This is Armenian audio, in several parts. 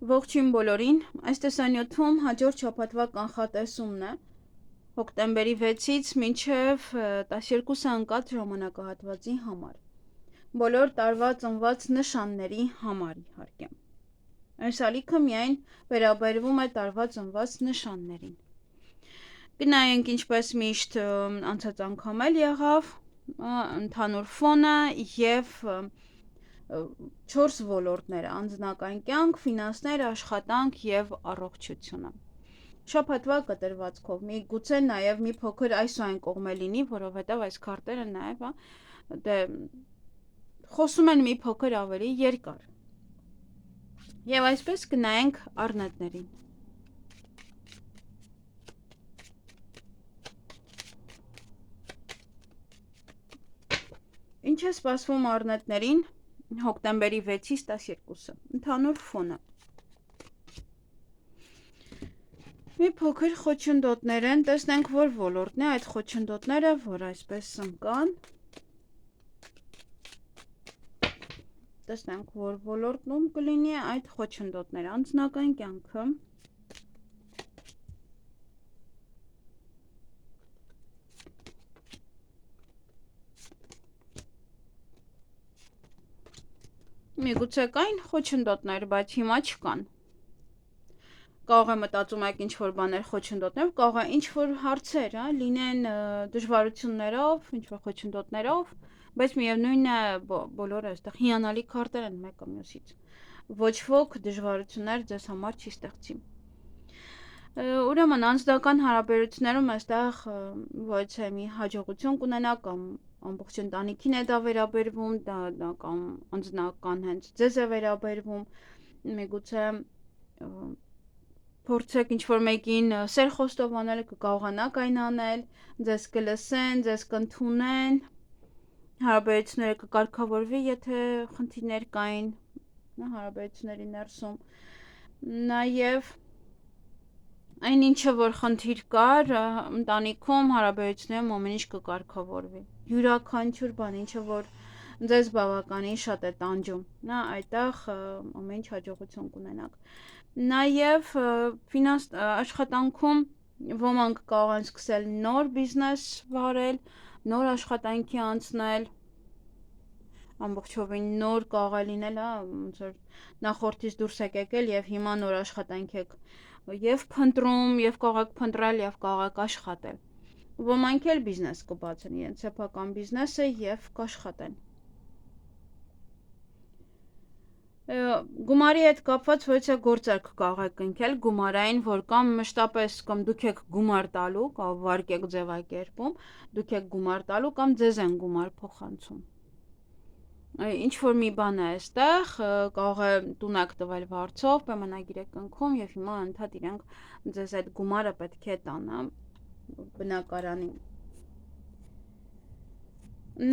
Ողջույն բոլորին, այս տեսանյութում հաջորդ շաբաթվա կանխատեսումն է հոկտեմբերի 6-ից մինչև 12-ը ընկած ժամանակահատվածի համար, բոլոր տարվա ծնված նշանների համար իհարկե։ Այս ալիքը միայն վերաբերվում է տարվա ծնված նշաններին։ Գնայենք ինչպես միշտ անցած անգամ էլ եղավ, ընդհանուր ֆոնը և 4 ոլորտները՝ անձնական կյանք, ֆինանսներ, աշխատանք և առողջությունը։ Շաբաթվա կտրվածքով միգուցե նաև մի փոքր այս ու այն կողմը լինի, որովհետև այս քարտերը նաև խոսում են մի փոքր ավելի երկար։ Եվ այսպես գնայենք առնետներին։ Ինչ է սպասվում առնետներին հոկտեմբերի 6-ից 12-ը։ Ընդհանուր ֆոնը։ Մի փոքր խոչընդոտներ են, տեսնենք, որ ոլորտն է այդ խոչընդոտները, որ այսպես ընկան։ Տեսնենք, որ ոլորտնում կլինի այդ խոչընդոտները, անձնական կյանքը։ Միգուցե կային խոչընդոտներ, բայց հիմա չկան։ Կարող է մտածում եք ինչ-որ բաներ խոչընդոտներ, կարող է ինչ-որ հարցեր լինեն դժվարություններով, ինչ-որ խոչընդոտներով, բայց միևնույնն է բոլորը այստեղ հիանալի քարտեր են մեկը մյուսից։ Ոչ ոք դժվարություններ ձեզ համար չի ստեղծի։ Ուրեմն անձնական հարաբերություններում այստեղ ոչ թե մի հաջողություն կունենա կամ ամբողջ ընտանիքին է դա վերաբերվում, դա կամ անձնական հենց ձեզ է վերաբերվում, միգուցե փորձեք ինչ-որ մեկին սեր խոստովանել, կկարողանաք այն անել, ձեզ կլսեն, ձեզ կընդունեն, հարաբերությունները կկարգավորվի, եթե խնդիրներ կային հարաբերությունների ներսում, նաև այն ինչը, որ խնդիր կար ընտանիքում, հարաբերություններում ամեն ինչ կկարգավորվի, յուրաքանչյուր բան, ինչը որ ձեզ բավականին շատ է տանջում, այդտեղ ամեն ինչ հաջողություն կունենաք։ Նաև աշխատանքում ոմանք կարող են սկսել նոր բիզնես վարել, նոր աշխատանքի անցնել, ամբողջովին նոր կարող է լինել, ոնց որ նախորդից դուրս եք եկել եւ հիմա նոր աշխատանք եք եւ փնտրում, եւ կարող եք փնտրել եւ կարող եք աշխատել։ Ոմանք էլ բիզնես կբացեն, իրենց սեփական բիզնեսը եւ կաշխատեն։ Գումարի հետ կապված ոչ թե գործարք կարող եք ընկել գումարային, որ կամ մշտապես կամ դուք եք գումար տալու, կամ վարկ եք ձևակերպում, դուք եք գումար տալու կամ ձեզ են գումար փոխանցում։ Ինչ որ մի բան է այստեղ, կարող է տուն եք տվել վարձով, պայմանագիր եք ընկնում եւ հիմա անդադ իրենք ձեզ այդ գումարը պետք է տան, բնակարանին։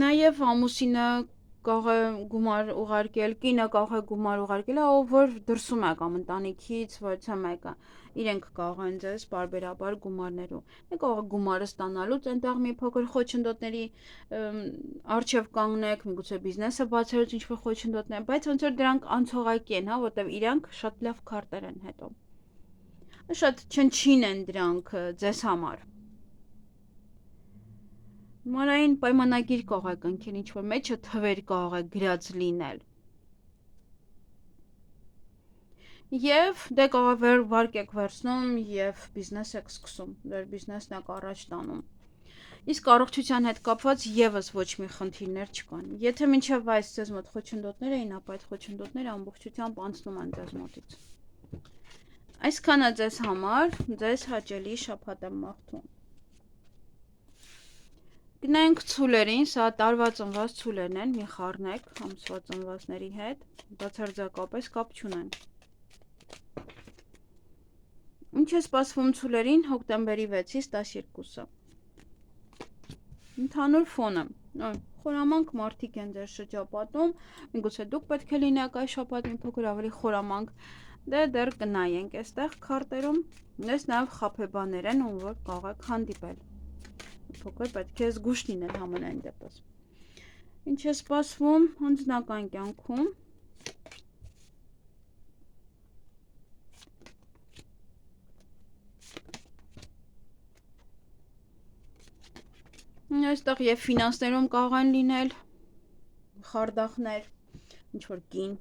Նաև ամուսինը կարող է գումար ուղարկել, կինը կարող է գումար ուղարկել, ով որ դրսում է կամ ընտանիքից ոչ թե մեկը, իրենք կարող են ձեզ բարբերաբար գումարներու։ Դե կարող է գումարը ստանալուց այնտեղ մի փոքր խոչընդոտների արժև կանգնեք, միգուցե բիզնեսը բացելուց ինչ-որ խոչընդոտներ, բայց ոնց որ դրանք անցողակի են, որտեվ իրանք շատ լավ քարտեր են հետո։ Շատ չնչին են դրանք ձեզ համար։ Մանրային պայմանագիր կարող եք ընկել, ինչ-որ մեջը թվեր կարող է գրած լինել։ Եվ դե կարող է վարկ եք վերցնում եւ բիզնես եք սկսում, ձեր բիզնեսն եք առաջ տանում։ Իսկ առողջության հետ կապված եւս ոչ մի խնդիրներ չկան։ Եթե մինչև այս ձեզ մոտ խոչընդոտներ էին, ապա այդ խոչընդոտները ամբողջությամբ անցնում են ձեզ մոտից։ Այսքանը ձեզ համար, ձեզ հաճելի շաբաթ եմ մաղթում։ Գնանք ցուլերին, սա տարվա ծնված ցուլերն են, մի խառնեք ամսվա ծնվածների հետ, բացարձակապես կապ չունեն։ Ինչ է սպասվում ցուլերին հոկտեմբերի 6-ից 12-ը։ Ընդհանուր ֆոնը, խորամանկ մարդիկ են ձեր շրջապատում, միգուցե դուք պետք է լինեք այս շաբաթ մի փոքր ավելի խորամանկ, դե դեռ կնայենք այստեղ քարտերում, ես նաև խաբեբաներ են, ում որ կարող եք հանդիպել։ Փոքր պետք է զգուշ լինել համենայն դեպս։ Ինչ է սպասվում անձնական կյանքում։ Այստեղ եւ ֆինանսներում կարող են լինել խարդախներ, ինչ որ կին,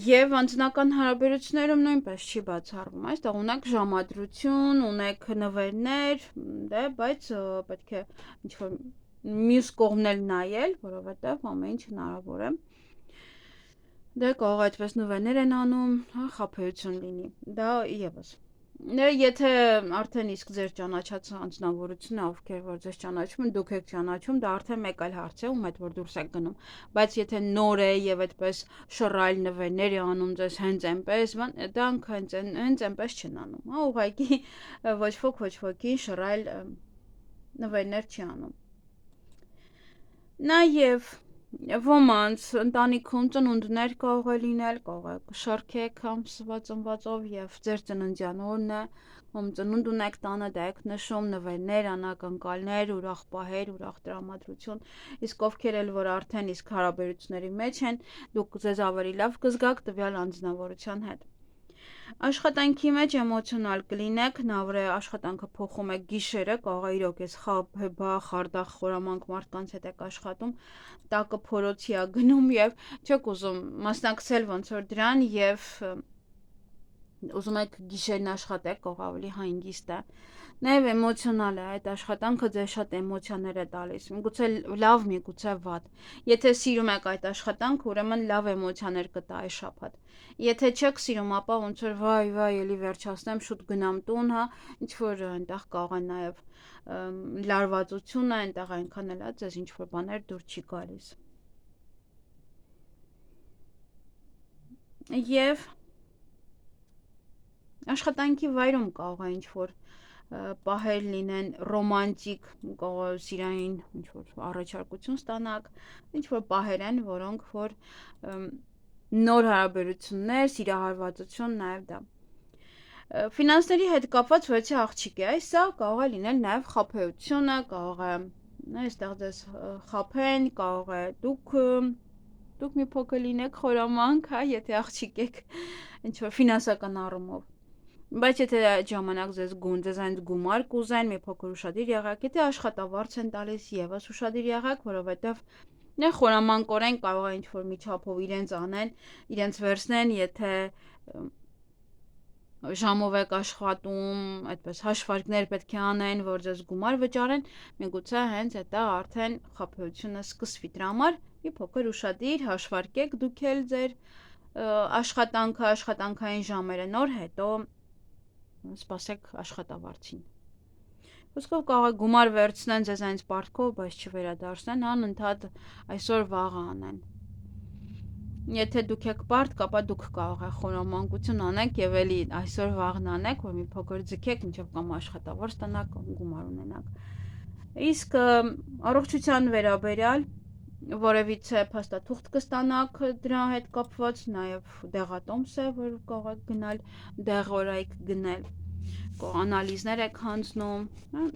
եւ անձնական հարաբերություններում նույնպես չի բացառվում, այստեղ ունեք ժամադրություն, ունեք նվերներ, դե, բայց պետք է ինչ որ մյուս կողմն էլ նայել, որովհետեւ ամեն ինչ հնարավոր է։ Դե կարող այդպես նվերներ են անում, հա, խաբեություն լինի, դա եւս։ Եթե արդեն իսկ ձեր ճանաչած անձնավորությունը, ովքեր որ ձեզ ճանաչում են, դուք եք ճանաչում, դա արդեն մեկ այլ հարց է, ում հետ որ դուրս եք գնում, բայց եթե նոր է եւ այդպես շռայլ նվերներ է անում ձեզ հենց այնպես, դրանք հենց այնպես չեն անում, հա, ուղղակի ոչ ոքին շռայլ նվերներ չի անում։ Նաեւ ոմանց ընտանիքում ծնունդներ կարող է լինել, կարող է շարքեք ամսվա ծնվածով եւ ձեր ծննդյան օրն է, ում ծնունդ ունեք տանը, դա եք նշում, նվերներ, անակնկալներ, ուրախ պահեր, ուրախ տրամադրություն, իսկ ովքեր էլ որ արդեն իսկ հարաբերությունների մեջ են, դուք ձեզ ավելի լավ կզգաք տվյալ անձնավորության հետ։ Աշխատանքի մեջ էմոցիոնալ կլինեք, նավրե աշխատանքը փոխում եք գիշերը, կարող է իրոք ես խաբեբա, խարդախ, խորամանկ մարդկանց հետ եք աշխատում, տակը փորոցի է գնում եւ չեք ուզում մասնակցել ոնց որ դրան եւ ուզում եք գիշերն աշխատեք, կարող ավելի հանգիստ է։ Նաեւ էմոցիոնալ է այդ աշխատանքը ձեզ շատ էմոցիաներ է տալիս, միգուցե լավ, միգուցե վատ։ Եթե սիրում եք այդ աշխատանքը, ուրեմն լավ էմոցիաներ կտա այս շաբաթ։ Եթե չեք սիրում, ապա ոնց որ վայ, էլի վերջացնեմ, շուտ գնամ տուն, հա, ինչ որ այնտեղ կարող է նաեւ լարվածություն է, այնտեղ այնքան էլ է ձեզ ինչ որ բաներ դուր չի գալիս։ Եվ աշխատանքի վայրում կարող է ինչ որ պահեր լինեն ռոմանտիկ, կարող է սիրային ինչ որ առաջարկություն ստանաք, ինչ որ պահեր են, որոնք որ նոր հարաբերություններ, սիրահարվածություն, նաեւ դա։ Ֆինանսների հետ կապված վեցի աղջիկ է, սա կարող է լինել նաեւ խաբեությունը, կարող է այստեղ ձեզ խաբեն, կարող է դուք մի փոքր լինեք խորամանկ, հա, եթե աղջիկ եք ինչ որ ֆինանսական առումով։ Բայց եթե այդ ժամանակ ձեզ հենց գումար կուզեն, մի փոքր ուշադիր եղեք, եթե աշխատավարձ են տալիս, եւս ուշադիր եղեք, որովհետեւ խորամանկորեն կարող է ինչ որ մի չափով իրենց անեն, իրենց վերցնեն, եթե ժամով եք աշխատում, այդպես հաշվարկներ պետք է անեն, որ ձեզ գումար վճարեն, միգուցե հենց դա արդեն խաբեությունը սկսվի, դրա համար մի փոքր ուշադիր հաշվարկեք դուք էլ ձեր աշխատանքային ժամերը նոր, հետո սպասեք աշխատավարձին։ Ոսկով կարող է գումար վերցնեն ձեզ այնց պարտքով, բայց չվերադարձնեն, անընդհատ այսօր վաղը անեն։ Եթե դուք եք պարտք, ապա դուք կարող եք խորամանկություն անեք եւ էլի այսօր վաղն անեք, որ մի փոքր ձգեք, մինչեւ կամ աշխատավարձ ստանաք, կամ գումար ունենաք։ Իսկ առողջության վերաբերյալ որևիցե փաստաթուղթ կստանաք դրա հետ կապված, նաեւ դեղատոմս է, որ կարող եք գնալ դեղորայք գնել, անալիզներ եք հանձնում,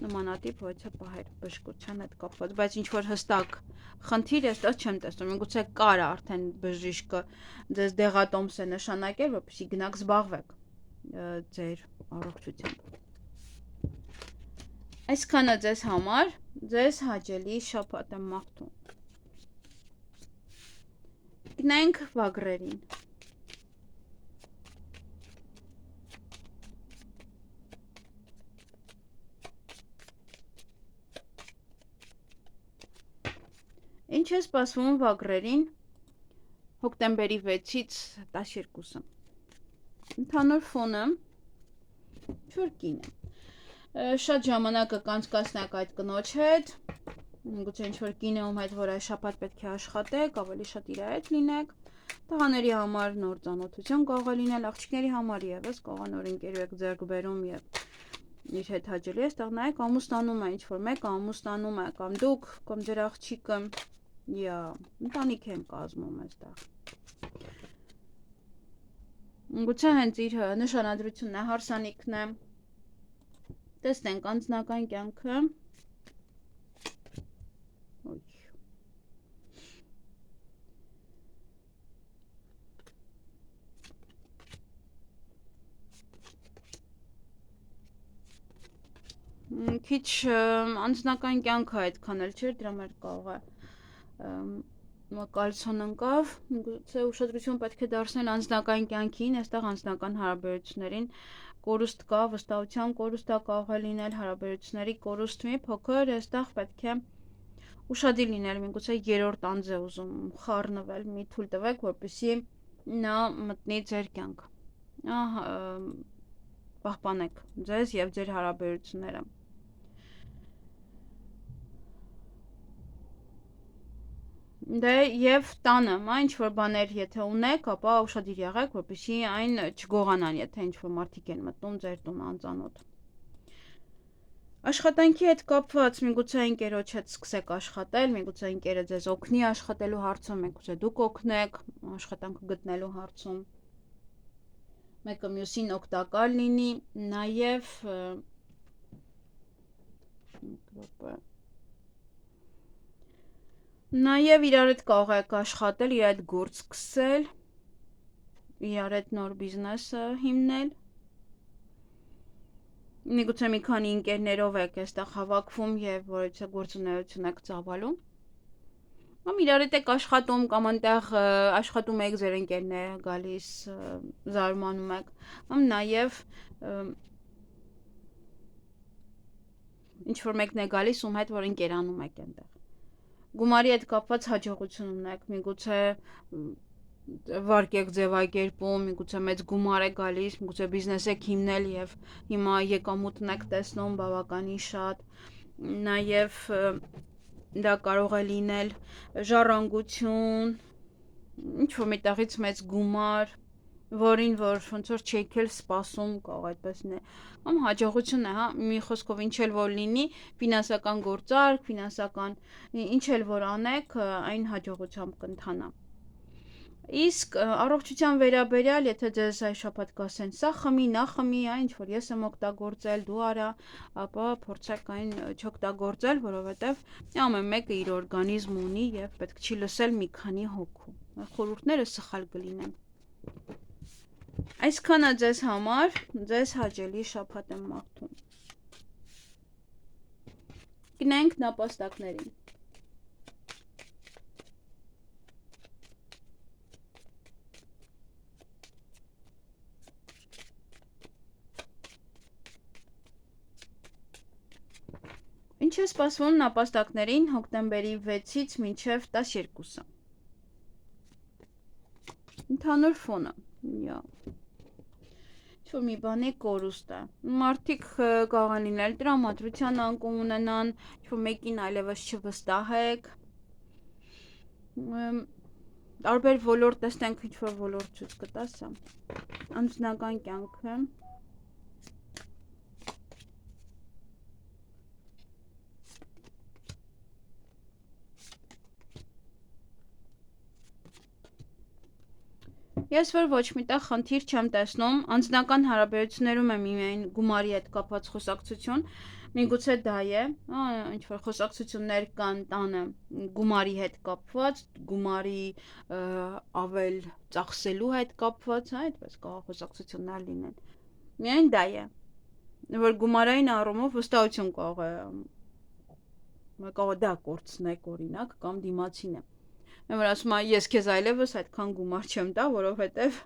նմանատիպ ոչը պահեր բժշկության հետ կապված, բայց ինչ որ հստակ խնդիր այստեղ չեմ տեսնում, միգուցե կար արդեն բժիշկը ձեզ դեղատոմս է նշանակել, որպեսզի գնաք զբաղվեք ձեր առողջությամբ։ Այսքանը ձեզ համար, ձեզ հաճելի շաբաթ եմ մաղթում։ Գնանք վագրերին։ Ինչ է սպասվում վագրերին հոկտեմբերի 6-ից 12-ը։ Ընդհանուր ֆոնը ինչ-որ կին է։ Շատ ժամանակը կանցկացնեք այդ կնոջ հետ, գուցե ինչ-որ կին է, ում հետ որ այս շաբաթ պետք է աշխատեք, ավելի շատ իր հետ լինեք։ Տղաների համար նոր ծանոթություն կարող է լինել, աղջիկների համար եւս կարող է նոր ընկերու եք ձեռք բերում եւ իր հետ հաճելի է, այստեղ նայեք ամուսնանում է, ինչ-որ մեկը ամուսնանում է, կամ դուք, կամ ձեր աղջիկը, ընտանիք են կազմում այստեղ։ Գուցե հենց իր նշանադրությունն է, հարսանիքն է։ Տեսնենք անձնական կյանքը։ Քիչ անձնական կյանքը այդքան էլ չէր, դրա մեր կարող է կալցոն ընկավ, գուցե ուշադրություն պետք է դարձնել անձնական կյանքին, այստեղ անձնական հարաբերություններին կորուստ կա, վստահության կորուստ է կարող է լինել, հարաբերությունների կորուստ մի փոքր, այստեղ պետք է ուշադիր լինել, միգուցե երրորդ անձ է ուզում խառնվել, մի թույլ տվեք, որպեսզի նա մտնի ձեր կյանք։ Պահպանեք ձեզ եւ ձեր հարաբերությունները։ Դե եւ տանը, ինչ որ բաներ եթե ունեք, ապա ուշադիր եղեք, որպեսզի այն չգողանան, եթե ինչ որ մարդիկ են մտնում ձեր տուն անծանոթ։ Աշխատանքի հետ կապված միգուցե ընկերոջ հետ սկսեք աշխատել, միգուցե ընկերը ձեզ օգնի աշխատելու հարցում, միգուցե դուք օգնեք աշխատանքը գտնելու հարցում։ Մեկը մյուսին օգտակար լինի, Նաև իրար հետ կարող եք աշխատել, իրար հետ գործ սկսել, իրար հետ նոր բիզնես հիմնել։ Միգուցե մի քանի ընկերներով եք այստեղ հավաքվում եւ որևէ գործունեություն եք ծավալում։ Կամ իրար հետ եք աշխատում, կամ այնտեղ աշխատում եք, ձեր ընկերները գալիս, զարմանում եք, կամ նաև ինչ որ մեկն է գալիս, ում հետ որ ընկերանում եք այնտեղ։ Գումարի հետ կապված հաջողություն ունեք, միգուցե վարկ եք ձևակերպում, միգուցե մեծ գումար է գալիս, միգուցե բիզնես եք հիմնել եւ հիմա եկամուտն եք տեսնում բավականին շատ, նաեւ դա կարող է լինել ժառանգություն, ինչ որ միտեղից մեծ գումար, որին որ ոնց որ չեք էլ սպասում, կարող այդպես լինել, կամ հաջողություն է, հա, մի խոսքով ինչ էլ որ լինի, ֆինանսական գործարք, ֆինանսական ինչ էլ որ անեք, այն հաջողությամբ կընթանա։ Իսկ առողջության վերաբերյալ, եթե ձեզ այս շաբաթ կասեն, սա խմի, նա խմի, ինչ որ ես եմ օգտագործել, դու արա, ապա փորձեք այն չօգտագործել, որովհետև ամեն մեկը իր օրգանիզմ ունի եւ պետք չի լսել մի քանի հոգու։ Խորհուրդները սխալ կլինեն։ Այսքանը ձեզ համար, ձեզ հաճելի շաբաթ եմ մաղթում։ Գնանք նապաստակներին։ Ինչ է սպասվում նապաստակներին հոկտեմբերի 6-ից մինչև 12-ը։ Ընդհանուր ֆոնը։ Ինչ-որ մի բանի կորուստ է։ Մարդիկ կարող են լինել տրամադրության անկում ունենան, ինչ-որ մեկին այլևս չվստահեք։ Տարբեր ոլորտ տեսնենք, ինչ-որ ոլորտ ցույց կտաս սա։ Անձնական կյանքը։ Ես որ ոչ միտեղ խնդիր չեմ տեսնում, անձնական հարաբերություններում եմ միայն գումարի հետ կապված խոսակցություն, միգուցե դա է, ինչ որ խոսակցություններ կան տանը գումարի հետ կապված, գումարի ավել ծախսելու հետ կապված, այդպես կարող խոսակցություններ լինեն։ Միայն դա է, որ գումարային առումով վստահություն կարող է դա կորցնեք օրինակ կամ դիմացինը։ Որ ասում է ես քեզ այլևս այդքան գումար չեմ տա, որովհետև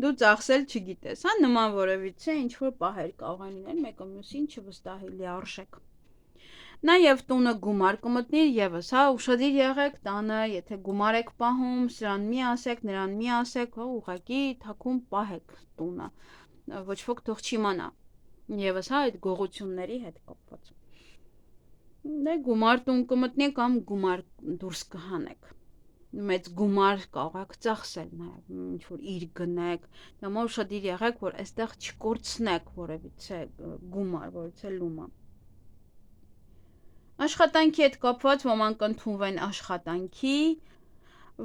դու ծախսել չգիտես, հա, նման որևիցե ինչ որ պահեր կարող են լինել, մեկը մյուսին չվստահի լիարժեք։ Նաև տունը գումար կմտնի եւս, հա, ուշադիր եղեք տանը, եթե գումար եք պահում, սրան մի ասեք, նրան մի ասեք, հա, ուղղակի թաքուն պահեք տունը։ Ոչ ոք թող չիմանա։ Եվս, հա, այդ գողությունների հետ կապված։ Դե գումար տուն կմտնի կամ գումար դուրս կհանեք։ Մեծ գումար կարող եք ծախսել նաև, ինչ որ իր գնեք, դա ուշադիր եղեք, որ այստեղ չկորցնեք որևիցե գումար, որևիցե լումա։ Աշխատանքի հետ կապված ոմանք ընդունվեն աշխատանքի,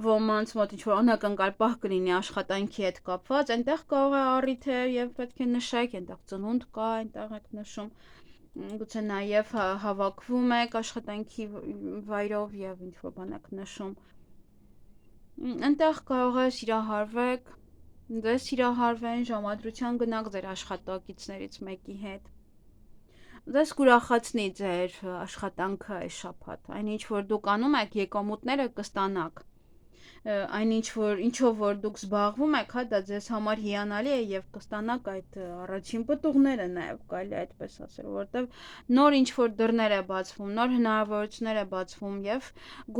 ոմանց մոտ ինչ որ անակնկալ պահ կլինի աշխատանքի հետ կապված, այնտեղ կարող է առիթ է եւ պետք է նշեք, այնտեղ ծնունդ կա, այնտեղ եք նշում, գուցե նաև հավաքվում եք աշխատանքի վայրով եւ ինչ որ բան եք նշում։ Այնտեղ կարող է սիրահարվեք, ձեզ սիրահարվեն, ժամադրության գնաք ձեր աշխատակիցներից մեկի հետ։ Ձեզ կուրախացնի ձեր աշխատանքը այս շաբաթ, այն ինչ որ դուք անում եք, եկամուտները կստանաք, այն ինչով որ դուք զբաղվում եք, հա, դա ձեզ համար հիանալի է եւ կստանաք այդ առաջին պտուղները նաեւ, կարելի է այդպես ասել, որովհետեւ նոր ինչ որ դռներ է բացվում, նոր հնարավորություններ է բացվում եւ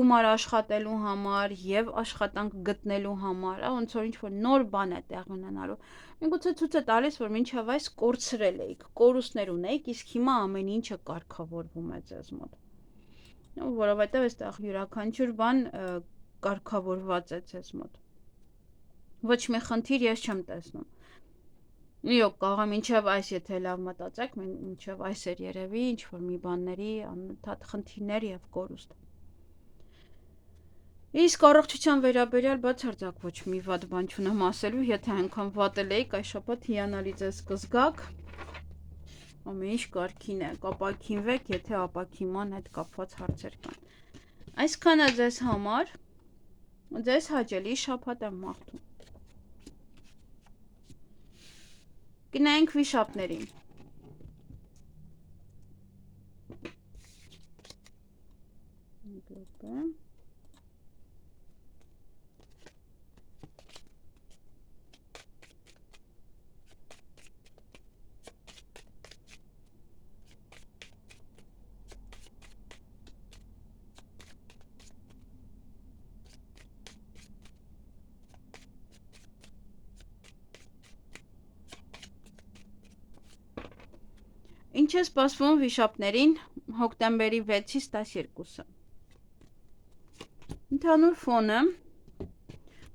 գումար աշխատելու համար եւ աշխատանք գտնելու համար, ոնց որ ինչ որ նոր բան է տեղի ունենալու։ Միգուցե ցույց է տալիս, որ մինչև այս կորցրել էիք, կորուստներ ունեիք, իսկ հիմա ամեն ինչը կարգավորվում է ձեզ մոտ։ Որովհետեւ այստեղ յուրաքանչյուր բան կարգավորված է ձեզ մոտ։ Ոչ մի խնդիր ես չեմ տեսնում։ Իրոք կարող է մինչև այս, եթե լավ մտածեք, մինչև այս էր երևի ինչ որ մի բանների անընդհատ խնդիրներ եւ կորուստ։ Իսկ առողջության վերաբերյալ բացարձակ ոչ մի վատ բան չունեմ ասելու, եթե այնքան վատել եք, այս շաբաթ հիանալի ձեզ կզգաք։ Ամեն ինչ կարգին է, կապակինվեք, եթե ապակիման հետ կապված հարցեր կան։ Այսքանը ձեզ համար, ձեզ հաճելի շաբաթ եմ մաղթում։ Գնանք վիշապներին։ Ինչ է սպասվում վիշապներին հոկտեմբերի 6-ից 12-ը։ Ընդհանուր ֆոնը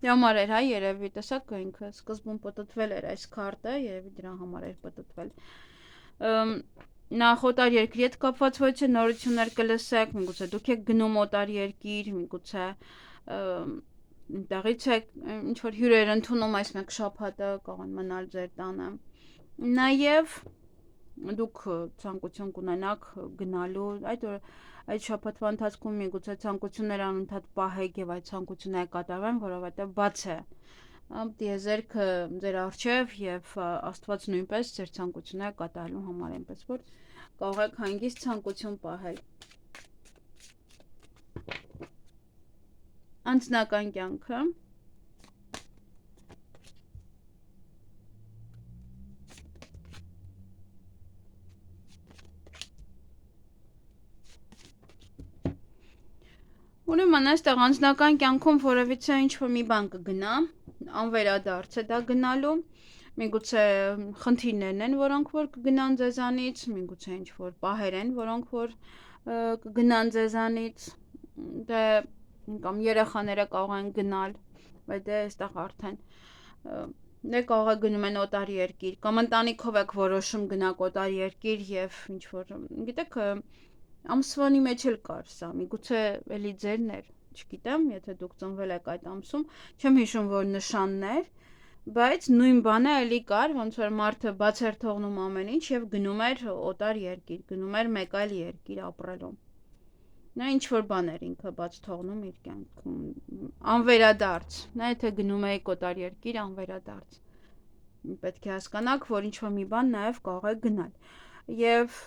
համար էր, հա, երևի, տեսակ ինքը սկզբում պտտվել էր այս քարտը, երևի դրա համար էր պտտվել։ Նախ օտար երկրի հետ կապված ոչ է նորություններ կլսեք, միգուցե դուք եք գնում օտար երկիր, միգուցե տեղից եք ինչ որ հյուրեր ընդունում այս մեկ շաբաթը, կարող են մնալ ձեր տանը։ Նաև դուք ցանկություն կունենաք գնալու այդ շաբաթվա ընթացքում միգուցե ցանկություններ անընդհատ պահեք եւ այդ ցանկությունները կատարվեն, որովհետեւ բաց է դիեզերքը ձեր առջև եւ Աստված նույնպես ձեր ցանկությունները կատարելու համար, այնպես որ կարող եք հանգիստ ցանկություն պահել։ Անձնական կյանքը Ուրեմն այստեղ անձնական կյանքում որևիցե ինչ-որ մի բան կգնա, անվերադարձ է դա գնալու, միգուցե խնդիրներն են, որոնք որ կգնան ձեզանից, միգուցե ինչ-որ պահեր են, որոնք որ կգնան ձեզանից, դե կամ երեխաները կարող են գնալ, բայց դե այստեղ արդեն դե կարող է գնում են օտար երկիր, կամ ընտանիքով եք որոշում գնաք օտար երկիր եւ ինչ-որ, գիտեք, ամսվանի մեջ էլ կար սա, միգուցե էլի ձերն էր, չգիտեմ, եթե դուք ծնվել եք այդ ամսում, չեմ հիշում, որ նշաններ, բայց նույն բանը էլի կար, ոնց որ մարդը բաց էր թողնում ամեն ինչ եւ գնում էր օտար երկիր, գնում էր մեկ այլ երկիր ապրելու։ Նա ինչ որ բան էր ինքը բաց թողնում իր կյանքում, անվերադարձ, նա եթե գնում եք օտար երկիր, անվերադարձ։ Պետք է հասկանաք, որ ինչ որ մի բան նաեւ կարող է գնալ։ Եվ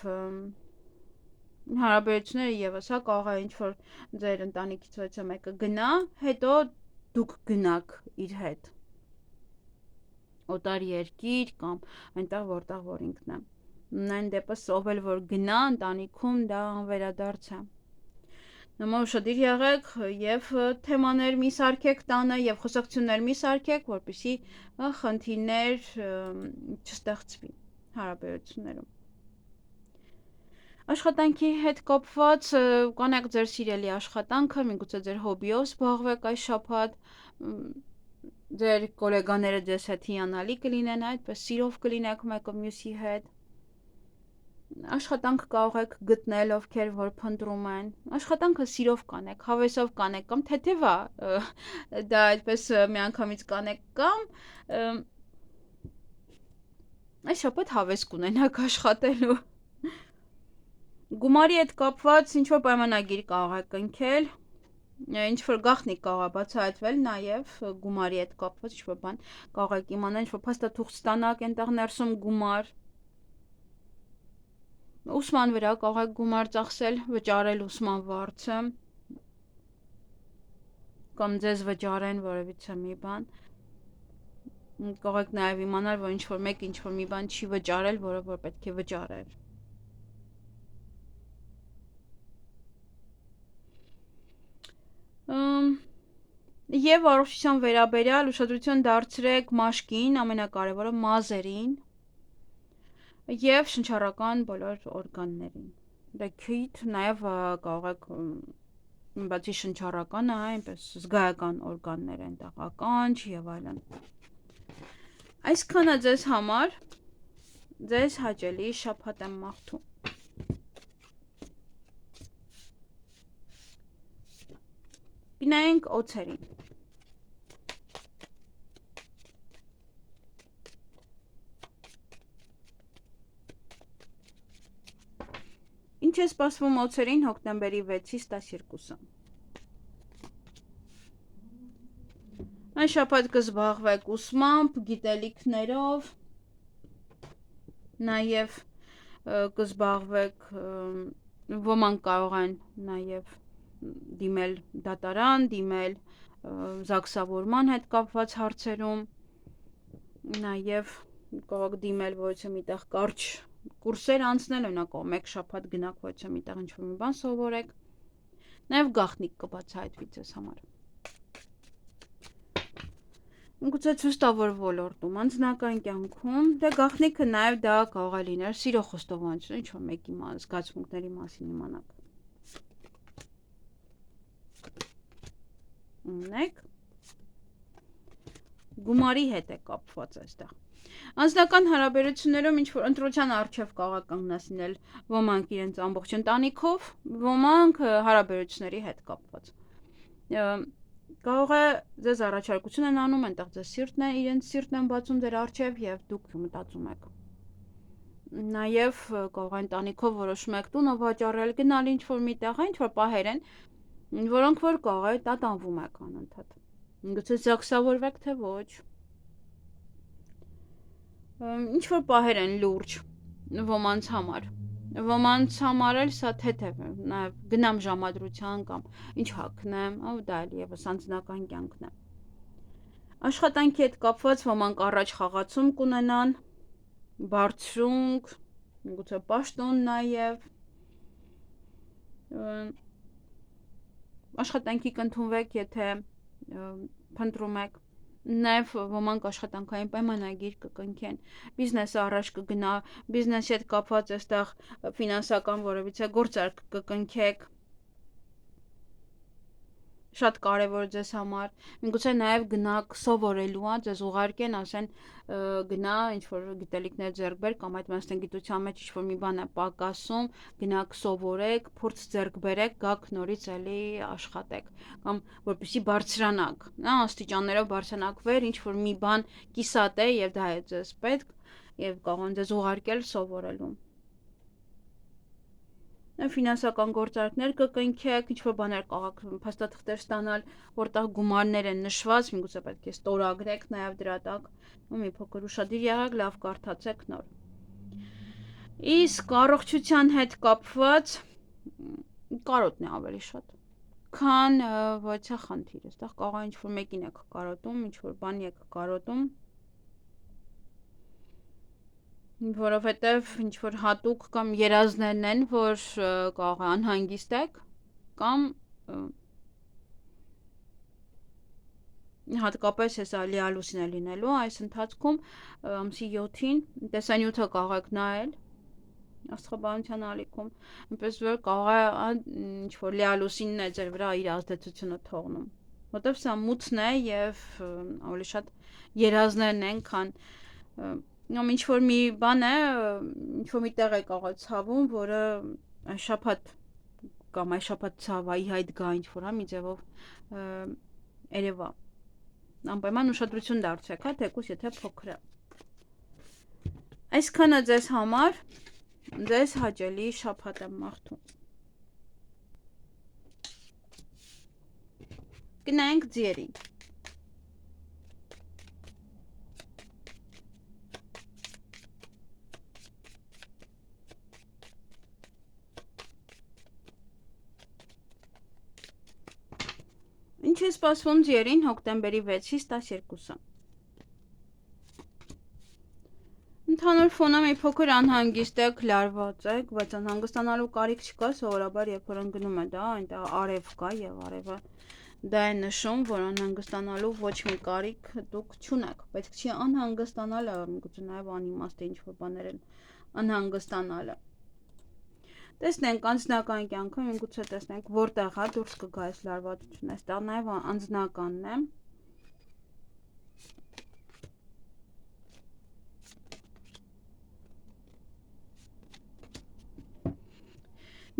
հարաբերությունները եւս հա կարող է ինչ որ ձեր ընտանիքից ոչ մեկը գնա, հետո դուք գնաք իր հետ օտար երկիր կամ այնտեղ որտեղ որ ինքն է։ Այն դեպս ով էլ որ գնա ընտանիքում դա անվերադարձ է։ Նման ուշադիր եղեք եւ թեմաներ մի սարքեք տանը եւ խոսակցություններ մի սարքեք, որպեսզի խնդիրներ չստեղծվի հարաբերություններում։ Աշխատանքի հետ կապված կանեք ձեր սիրելի աշխատանքը, միգուցե ձեր հոբիով զբաղվեք այս շաբաթ, ձեր գոլեգաները ձեզ հետ հիանալի կլինեն, այդպես սիրով կլինեք մեկը մյուսի հետ։ Աշխատանք կարող եք գտնել, ովքեր որ փնտրում են։ Աշխատանքը սիրով կանեք, հավեսով կանեք կամ թեթև է, դա այդպես միանգամից կանեք կամ այս շաբաթ հավես կունենաք աշխատելու։ Գումարի հետ կապված ինչ որ պայմանագիր կարող եք կնքել, ինչ որ գաղտնիք կարող է բացահայտվել նաև գումարի հետ կապված ինչ որ բան կարող եք իմանալ, ինչ որ փաստաթուղթ ստանաք այնտեղ ներսում գումար։ Ուսման վրա կարող եք գումար ծախսել, վճարել ուսման վարձը, կամ ձեզ վճարեն որևիցե մի բան։ Կարող եք նաև իմանալ, որ ինչ-որ մեկ ինչ-որ մի բան չի վճարել, որը որ պետք է վճարել։ Եվ առողջության վերաբերյալ ուշադրություն դարձրեք մաշկին, ամենակարևորը մազերին եւ շնչառական բոլոր օրգաններին։ Դեքիթ նաև կարող եք բացի շնչառականը, այնպես զգայական օրգաններ են, ականջ եւ այլն։ Այսքանը ձեզ համար, ձեզ հաճելի շաբաթ եմ մաղթում։ Գնանք օծերին։ Ինչ է սպասվում օծերին հոկտեմբերի 6-ից 12-ը։ Այս շաբաթ կզբաղվեք ուսմամբ, գիտելիքներով, նաև կզբաղվեք, ոմանք կարող են նաև դիմել դատարան, դիմել զաքսավորման հետ կապված հարցերում, նաև կարող դիմել ոչ միտեղ կարճ կուրսեր անցնել, օրինակ մեկ շաբաթ գնաք ոչ միտեղ ինչ-որ մի բան սովորեք, նաև գաղտնիք կբացահայտվի ձեզ համար։ Գուցե ցույց տա, որ ոլորտում, անձնական կյանքում, դե գաղտնիքը նաև դա կարող է լինել սիրո խոստովանություն, ինչ-որ մեկի զգացմունքների մասին իմանաք։ Ունեք գումարի հետ է կապված այստեղ։ Անձնական հարաբերություններում ինչ-որ ընտրության առջև կարող եք կանգնեցնել ոմանք իրենց ամբողջ ընտանիքով, ոմանք հարաբերությունների հետ կապված։ Կարող է ձեզ առաջարկություն են անում, այնտեղ ձեզ իրենց սիրտն են բացում ձեր առջև եւ դուք մտածում եք։ Նաև կարող է ընտանիքով որոշում եք տունը վաճառել, գնալ ինչ-որ միտեղ, ինչ-որ պահեր են, որոնք որ կարող է տատանվում եք անընդհատ։ Գուցե զաքսավորվեք, թե ոչ։ Ինչ-որ պահեր են լուրջ ոմանց համար էլ սա թեթև է, նաև գնամ ժամադրության կամ ինչ հագնեմ, դա էլ եւս անձնական կյանքն է։ Աշխատանքի հետ կապված ոմանք առաջ խաղացում կունենան, բարձրունք, գուցե պաշտոն նաև, աշխատանքի կընդունվեք, եթե փնտրում եք, նաև ոմանք աշխատանքային պայմանագիր կկնքեն, բիզնեսը առաջ կգնա, բիզնեսի հետ կապված այստեղ ֆինանսական որևիցե գործարք կկնքեք, շատ կարևոր ձեզ համար, միգուցե նաև գնաք սովորելու, ձեզ ուղարկեն, ասեն գնա ինչ-որ գիտելիքներ ձեռք բեր, կամ այդ մասնագիտության մեջ ինչ-որ մի բան է պակասում, գնաք սովորեք, փորձ ձեռք բերեք, գաք նորից էլի աշխատեք, կամ որպեսզի բարձրանաք, աստիճաններով բարձրանաք վեր, ինչ-որ մի բան կիսատ է եւ դա է ձեզ պետք, եւ կարող են ձեզ ուղարկել սովորելու։ Ֆինանսական գործարքներ կկնքեք, ինչ-որ բաներ կարող եք փաստաթղթեր ստանալ, որտեղ գումարներ են նշված, միգուցե պետք է ստորագրեք նաև դրա տակ, մի փոքր ուշադիր եղեք, լավ կարդացեք նոր։ Իսկ առողջության հետ կապված կարոտն է ավելի շատ, քան ոչ խնդիր, այստեղ կարող է ինչ-որ մեկին եք կարոտում, ինչ-որ բանի եք կարոտում, որովհետև ինչ-որ հատուկ կամ երազներն են, որ կարող է անհանգիստ եք, կամ հատկապես հեսա լիալուսին է լինելու այս ընթացքում, ամսի 7-ին, տեսանյութը կարող եք նայել, աստղաբանության ալիքում, այնպես որ կարող է ինչ-որ լիալուսինն է ձեր վրա իր ազդեցությունը թողնում, որտև սա մութն է և ավելի շատ երազներն են, քան ինչ-որ մի բան է, ինչ-որ մի տեղ է կարող ցավում, որը այս շաբաթ կամ այս շաբաթ ցավայի հայտ գա ինչ-որ, մի ձևով երևա, անպայման ուշադրություն դարձրեք, թեկուզ եթե փոքր է։ Այսքանը ձեզ համար, ձեզ հաճելի շաբաթ եմ մաղթում։ Գնանք ձիերին։ Ինչ է սպասվում ձիերին հոկտեմբերի 6-ից 12-ը։ Ընդհանուր ֆոնը մի փոքր անհանգիստ եք, լարված եք, բայց անհանգստանալու կարիք չկա, սովորաբար երբ որ ընկնում է դա, այնտեղ արև կա եւ արևը դա է նշում, որ անհանգստանալու ոչ մի կարիք դուք չունեք, պետք չի անհանգստանալը, միգուցե նաեւ անիմաստ է ինչ-որ բաներ են անհանգստանալը։ Տեսնենք անձնական կյանքը, միգուցե տեսնենք որտեղ է դուրս կգա այս լարվածությունը, այստեղ նաեւ անձնականն է։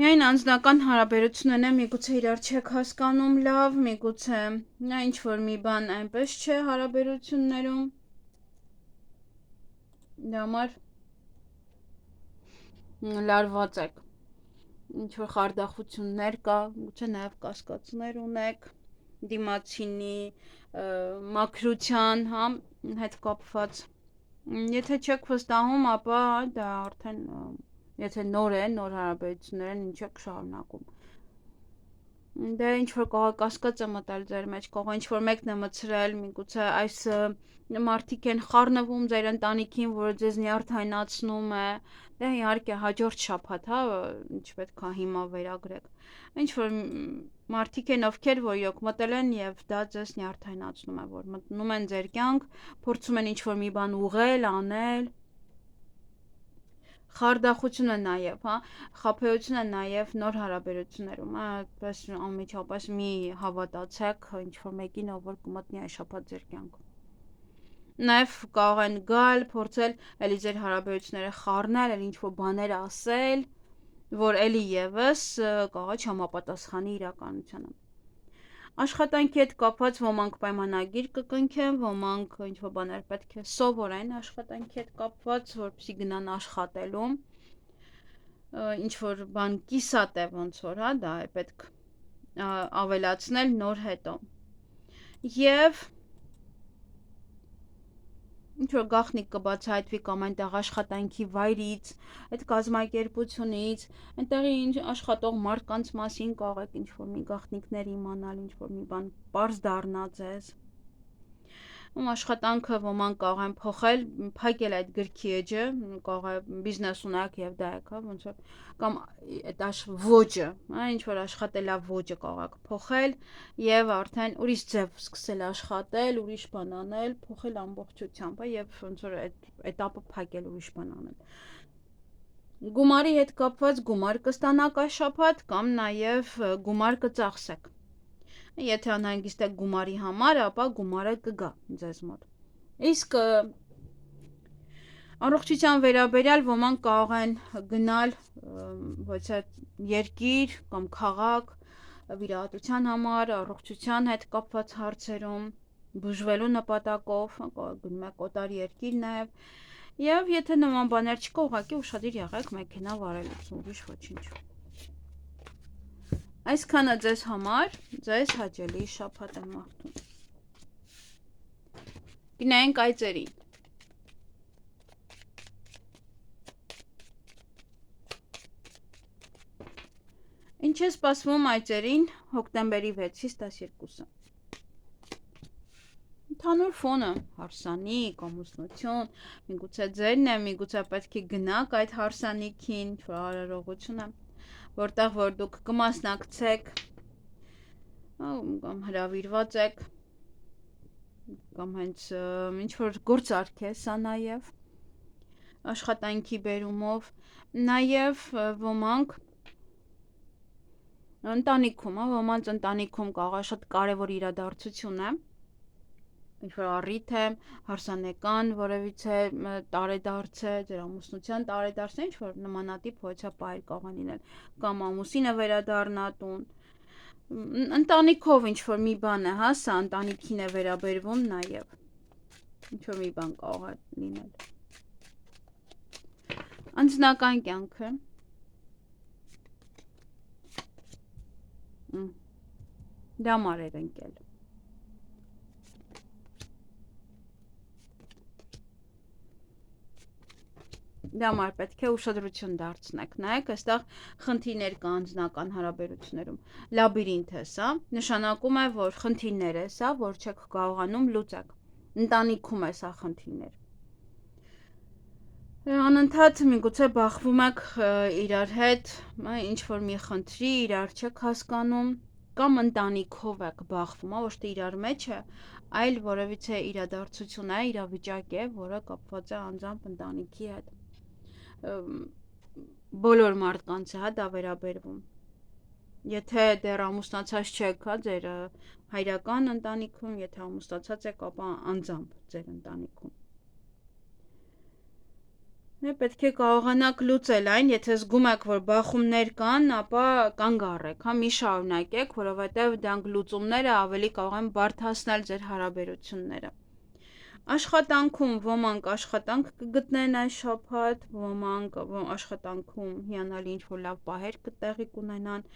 Միայն անձնական հարաբերությունն է, միգուցե իրար չեք հասկանում լավ, միգուցե նա ինչ-որ մի բան այնպես չէ հարաբերություններում, դրա համար լարված եք, ինչ-որ խարդախություններ կա, միգուցե նաև կասկածներ ունեք, դիմացինի մաքրության հետ կապված, եթե չեք վստահում, ապա դա արդեն եթե նոր է, նոր հարաբերություններ են, ինչ եք շարունակում։ Դե ինչ-որ կողը կասկած է մտել ձեր մեջ, կողը ինչ-որ մեկն է մցրել, միգուցե այս մարդիկ են խառնվում ձեր ընտանիքին, որը ձեզ նյարդայնացնում է, դե իհարկե հաջորդ շաբաթ, ինչ պետք է հիմա վերագրեք։ Ինչ-որ մարդիկ են, ովքեր որ յոք մտել են եւ դա ձեզ նյարդայնացնում է, որ մտնում են ձեր կյանք, փորձում են ինչ-որ մի բան ուղղել, անել, խարդախությունը նաև, խաբեությունը նաև նոր հարաբերություններում, այդպես անմիջապես մի հավատացեք ինչ-որ մեկին, ով որ կմտնի այս շաբաթ ձեր կյանքում։ Նաև կարող են գալ, փորձել էլի ձեր հարաբերությունները խառնել, էլ ինչ-որ բաներ ասել, որ էլի եւս կարող է չհամապատասխանի իրականությանը։ Աշխատանքի հետ կապված ոմանք պայմանագիր կկնքեն, ոմանք ինչ-որ բաներ պետք է սովորեն աշխատանքի հետ կապված, որպեսզի գնան աշխատելու, ինչ-որ բան կիսատ է ոնց որ, դա է պետք ավելացնել նոր հետո։ Եվ ինչ-որ գաղտնիք կբացահայտվի կամ այնտեղ աշխատանքի վայրից, այդ կազմակերպությունից, այնտեղի աշխատող մարդկանց մասին կարող եք ինչ-որ մի գաղտնիքներ իմանալ, ինչ-որ մի բան պարզ դառնա ձեզ։ Աշխատանքը ոմանք կարող են փոխել, փակել այդ գրքի էջը, կարող է բիզնես ունեք եւ դա եք, ոնց որ կամ այդ ոճը, ինչ որ աշխատելա ոճը կարող եք փոխել եւ արդեն ուրիշ ձև սկսել աշխատել, ուրիշ բան անել, փոխել ամբողջությամբ, եւ ոնց որ այդ этаպը փակել, ուրիշ բան անել։ Գումարի հետ կապված գումար կստանաք այս շաբաթ կամ նաեւ գումար կծախսեք։ Եթե անհանգիստ եք գումարի համար, ապա գումարը կգա ձեզ մոտ։ Իսկ առողջության վերաբերյալ ոմանք կարող են գնալ ոչ թե երկիր կամ քաղաք վիրահատության համար, առողջության հետ կապված հարցերում, բուժվելու նպատակով, գնում եք օտար երկիր նաև։ Եվ եթե նման բաներ չկա, ուղղակի ուշադիր եղեք մեքենա վարելուց, ուրիշ ոչինչ։ Այսքանը ձեզ համար, ձեզ հաճելի շաբաթ եմ մաղթում։ Գնայինք այծերին։ Ինչ է սպասվում այծերին հոկտեմբերի 6-ից 12-ը։ Ընդհանուր ֆոնը հարսանիք, ամուսնություն, միգուցե ձերն է, միգուցե պետք է գնաք այդ հարսանիքին, արարողությունը, որտեղ որ դուք կմասնակցեք կամ հրավիրված եք կամ հենց ինչ-որ գործարք է սա նաև աշխատանքի բերումով, նաև ոմանք ընտանիքում, ոմանց ընտանիքում կարող է շատ կարևոր իրադարձություն է, ինչ-որ առիթ է, հարսանեկան որևիցե տարեդարձ է, ձեր ամուսնության տարեդարձն է, ինչ-որ նմանատիպ հոյցապայել կարող է լինել, կամ ամուսինը վերադառնա տուն, ընտանիքով ինչ-որ մի բան է, սա ընտանիքին է վերաբերվում նաև, ինչ-որ մի բան կարող է լինել։ Անձնական կյանքը դամար էր ընկել։ Դա համար պետք է ուշադրություն դարձնեք, նայեք, այստեղ խնդիրներ կա անձնական հարաբերություններում, լաբիրինթ է սա, նշանակում է, որ խնդիրներ է սա, որ չեք կարողանում լուծեք, ընտանիքում է սա խնդիրներ, անընդհատ միգուցե բախվում եք իրար հետ, ինչ-որ մի խնդրի, իրար չեք հասկանում, կամ ընտանիքով եք բախվում, ոչ թե իրար մեջ է, այլ որևիցե իրադարձություն է, իրավիճակ է, որը կապված է անձամբ ընտանիքի հետ, բոլոր մարդկանց է դա վերաբերվում, եթե դեռ ամուսնացած չեք ձեր հայրական ընտանիքում, եթե ամուսնացած եք, ապա անձամբ ձեր ընտանիքում, պետք է կարողանաք լուծել այն, եթե զգում եք, որ բախումներ կան, ապա կանգ առեք, մի շարունակեք, որովհետև դրանք լուծումները ավելի կարող են բարդացնել ձեր հարաբերությունները։ Աշխատանքում ոմանք աշխատանք կգտնեն այս շաբաթ, ոմանք աշխատանքում հիանալի ինչ-որ լավ պահեր կտեղի կունենան,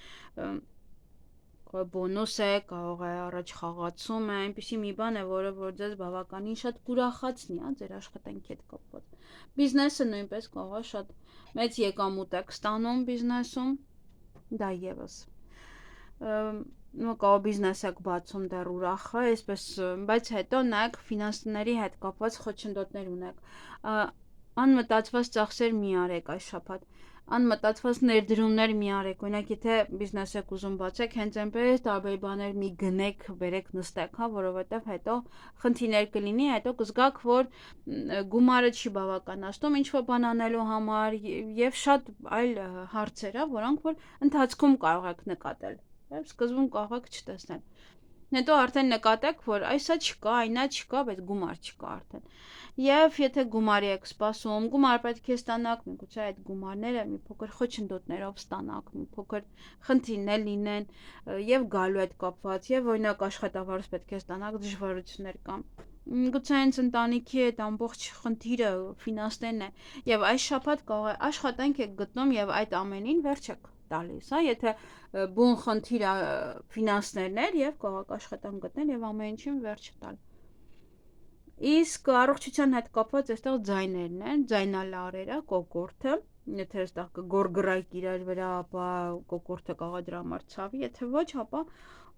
բոնուս է, կարող է առաջ խաղացում է, այնպիսի մի բան է, որը որ ձեզ բավականին շատ կուրախացնի, ձեր աշխատանքի հետ կապված։ Բիզնեսը նույնպես կարող է շատ մեծ եկամուտ եք ստանում բիզնեսում, դա ևս։ Կարող բիզնես եք բացում դեռ ուրախը, այսպես, բայց հետո նայեք ֆինանսների հետ կապված խոչընդոտներ ունեք։ Անմտածված ծախսեր մի արեք այս շաբաթ։ Անմտածված ներդրումներ մի արեք, օրինակ եթե բիզնես եք ուզում բացեք, հենց այնպես տարբեր բաներ մի գնեք, բերեք, նստեք, որովհետև հետո խնդիրներ կլինի, հետո կզգաք, որ գումարը չի բավականացնում ինչ-որ բան անելու համար եւ շատ այլ հարցեր, որոնք որ ընթացքում կարող եք նկատել, սկզբում կարող եք չտեսնել։ Հետո արդեն նկատեք, որ այսա չկա, այնա չկա, բայց գումար չկա արդեն։ Եվ եթե գումարի եք սպասում, գումար պետք է ստանաք, միգուցե այդ գումարները մի փոքր խոչընդոտներով ստանաք, մի փոքր խնդիրներ լինեն եւ գալու հետ կապված, եւ օրինակ աշխատավարձ պետք է ստանաք, դժվարություններ կան։ Միգուցե հենց ընտանիքի հետ ամբողջ խնդիրը ֆինանսներն է, եւ այս շաբաթ կարող է աշխատանք եք գտնում եւ այդ ամենին վերջ եք տալիս, եթե բուն խնդիր ֆինանսներն էր եւ կարող աշխատանք գտնել եւ ամեն ինչին վերջ տալ։ Իսկ առողջության հետ կապված այստեղ ձայներն են, ձայնալարերը, կոկորտը, եթե այստեղ կգորգռայք իրար վրա, ապա կոկորտը կարող է դրա համար ցավի, եթե ոչ, ապա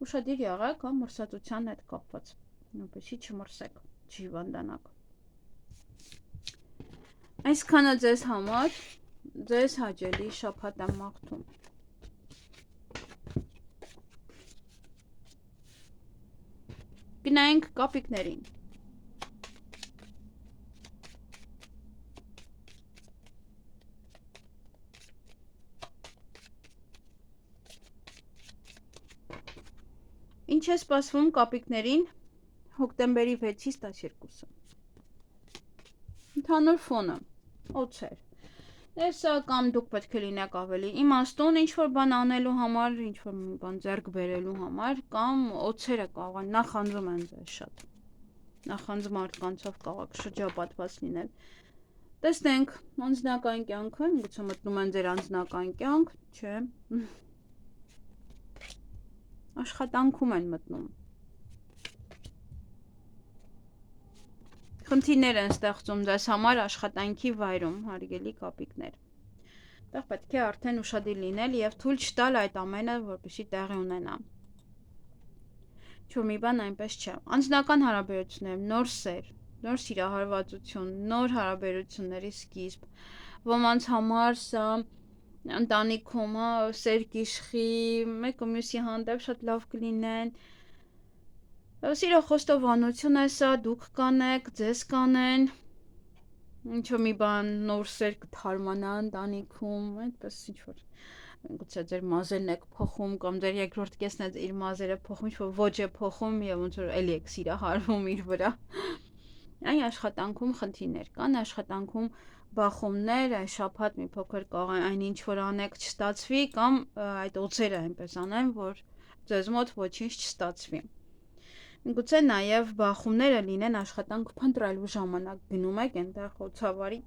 ուշադիր եղեք մրսածության հետ կապված, որպեսզի չմրսեք, չհիվանդանաք։ Այսքանը ձեզ համար, ձեզ հաճելի շաբաթ եմ մաղթում։ Գնանք կապիկներին։ Ինչ է սպասվում կապիկներին հոկտեմբերի 6-ից 12-ը։ Ընդհանուր ֆոնը, օձեր։ Սա կամ դուք պետք է լինեք ավելի իմաստուն ինչ-որ բան անելու համար, ինչ-որ բան ձեռք բերելու համար, կամ օձերը կարող են նախանձում են ձեզ շատ։ Նախանձ մարդկանցով կարող եք շրջապատված լինել։ Տեսնենք, անձնական կյանքը, գուցե մտնում են ձեր անձնական կյանք, չէ։ Աշխատանքում են մտնում։ Խնդիրներ են ստեղծում ձեզ համար աշխատանքի վայրում, հարգելի կապիկներ։ Դա պետք է արդեն ուշադիր լինել եւ թույլ չտալ այդ ամենը, որպեսզի տեղի ունենա։ Ինչ-որ մի բան այնպես չէ։ Անձնական հարաբերություններ, նոր սեր, նոր սիրահարվածություն, նոր հարաբերությունների սկիզբ։ Ոմանց համար սա ընտանիքում սեր կիշխի, մեկը մյուսի հանդեպ շատ լավ կլինեն։ Սիրո խոստովանություն է սա, դուք կանեք, ձեզ կանեն, ինչ-որ մի բան նոր սեր կթարմանա ընտանիքում, այդպես ինչ-որ գուցե ձեր մազերն եք փոխում կամ ձեր երկրորդ կեսն է իր մազերը փոխում, ինչ-որ ոճ է փոխում եւ ոնց որ էլի եք սիրահարվում իր վրա։ Այն աշխատանքում խնդիրներ կան, աշխատանքում բախումներ, այս շաբաթ մի փոքր կարող է այն ինչ որ անեք չստացվի կամ այդ օձերը այնպես անեն, որ ձեզ մոտ ոչինչ չստացվի։ Միգուցե նաև բախումները լինեն աշխատանք փնտրելու ժամանակ գնում եք այնտեղ օձավարի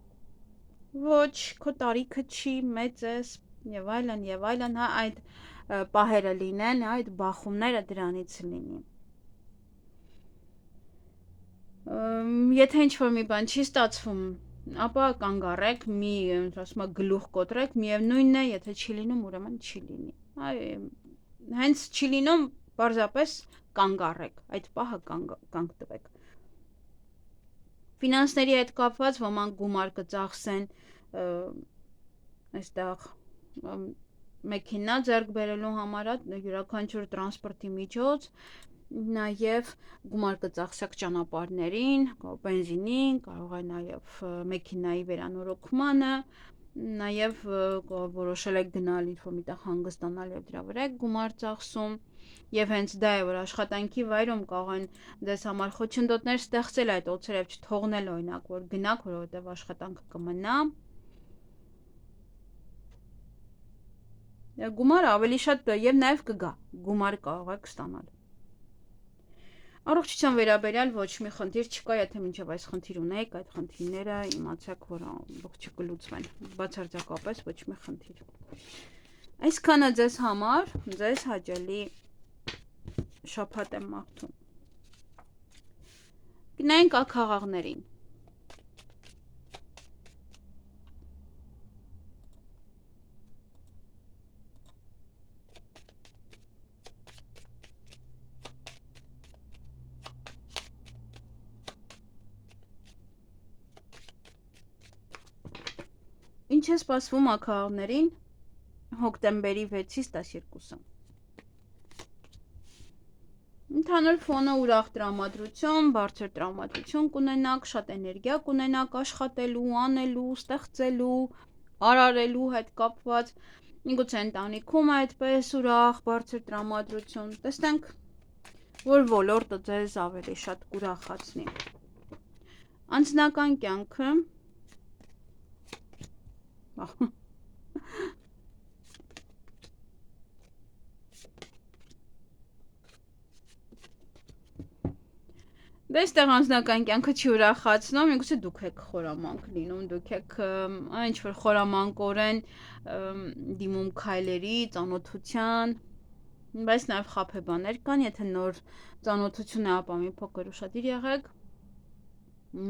ոչ, քո տարիքը չի, մեծ ես եւ այլն, այդ պահերը լինեն, այդ բախումները դրանից լինի։ Եթե ինչ-որ մի բան չի ստացվում ապա կանգ առեք, մի ասում եմ գլուխ կոտրեք, միևնույնն է, եթե չի լինում, ուրեմն չի լինի։ Հենց չի լինում, պարզապես կանգ առեք, այդ պահը կանգ տվեք։ Ֆինանսների հետ կապված ոմանք գումար կծախսեն այստեղ մեքենա ձեռք բերելու համար, յուրաքանչյուր տրանսպորտի միջոց, նաև գումար կծախսեք ճանապարհներին, բենզինին, կարող է նաև մեքենայի վերանորոգմանը, նաև որոշել եք գնալ ինչ-որ միտեղ հանգստանալ եւ դրա վրա եք գումար ծախսում, եւ հենց դա է, որ աշխատանքի վայրում կարող են ձեզ համար խոչընդոտներ ստեղծել այդ օծերև չթողնել, օրինակ, որ գնաք, որովհետեւ աշխատանքը կմնա։ Գումարը ավելի շատ եւ նաեւ կգա, գումար կարող եք ստանալ։ Առողջության վերաբերյալ ոչ մի խնդիր չկա, եթե մինչև այս խնդիր ունեք, այդ խնդիրները իմացեք, որ ողջը կլուծվեն, բացարձակապես ոչ մի խնդիր։ Այսքանը ձեզ համար, ձեզ հաճելի շաբաթ եմ մաղթում։ Գնանք աքաղաղներին։ Ինչ է սպասվում աքաղաղներին հոկտեմբերի 6-ից 12-ը։ Ընդհանուր ֆոնը ուրախ տրամադրություն, բարձր տրամադրություն կունենաք, շատ էներգիա կունենաք աշխատելու, անելու, ստեղծելու, արարելու հետ կապված, միգուցե ընտանիքում այդպես ուրախ, բարձր տրամադրություն, տեսնենք, որ ոլորտը ձեզ ավելի շատ կուրախացնի։ Անձնական կյանքը Դեստեղ անձնական կյանքը չի ուրախացնում, միգուցե դուք եք խորամանկ լինում, դուք եք ինչ-որ խորամանկորեն դիմում քայլերի, ծանոթության, բայց նաև խաբեբաներ կան, եթե նոր ծանոթություն է, ապա մի փոքր ուշադիր եղեք,